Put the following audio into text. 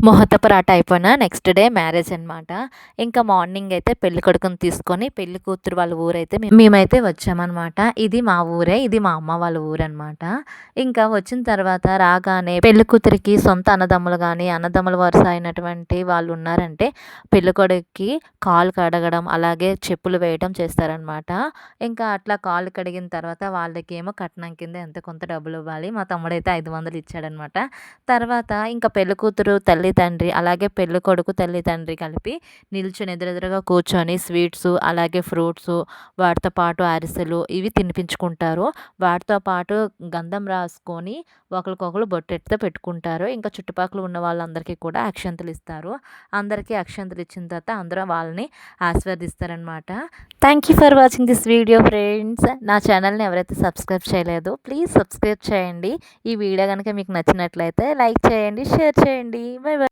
ముహూర్తపు అయిపోయిన next day marriage అనమాట. ఇంకా మార్నింగ్ అయితే పెళ్ళికొడుకుని తీసుకొని పెళ్లి కూతురు వాళ్ళ ఊరైతే మేమైతే వచ్చామనమాట. ఇది మా ఊరే. ఇది మా అమ్మ వాళ్ళ ఊరనమాట. ఇంకా వచ్చిన తర్వాత రాగానే పెళ్లి కూతురికి సొంత అన్నదమ్ములు గానీ, అన్నదమ్ముల వరుస అయినటువంటి వాళ్ళు ఉన్నారంటే పెళ్ళికొడుకుకి కాళ్ళు కడగడం, అలాగే చెప్పులు వేయడం చేస్తారనమాట. ఇంకా అట్లా కాళ్ళు కడిగిన తర్వాత వాళ్ళకేమో కట్నం కింద ఎంతో కొంత డబ్బులివ్వాలి. మా తమ్ముడైతే 500 ఇచ్చాడనమాట. తర్వాత ఇంకా పెళ్ళికూతురు తల్లి, తండ్రి అలాగే పెళ్ళికొడుకు తల్లి, తండ్రి కలిపి నిల్చొని ఎదురెదురుగా కూర్చొని స్వీట్సు, అలాగే ఫ్రూట్సు, వాటితో పాటు అరిసెలు ఇవి తినిపించుకుంటారు. వాటితో పాటు గంధం రాసుకొని ఒకరికొకరు బొట్టెట్టుతో పెట్టుకుంటారు. ఇంకా చుట్టుపక్కల ఉన్న వాళ్ళందరికీ కూడా అక్షంతలు ఇస్తారు. అందరికీ అక్షంతలు ఇచ్చిన తర్వాత అందరూ వాళ్ళని ఆశీర్వదిస్తారనమాట. Thank you for watching this video friends. నా ఛానల్ని ఎవరైతే సబ్స్క్రైబ్ చేయలేదో ప్లీజ్ సబ్స్క్రైబ్ చేయండి. ఈ వీడియో కనుక మీకు నచ్చినట్లయితే లైక్ చేయండి, షేర్ చేయండి. బై.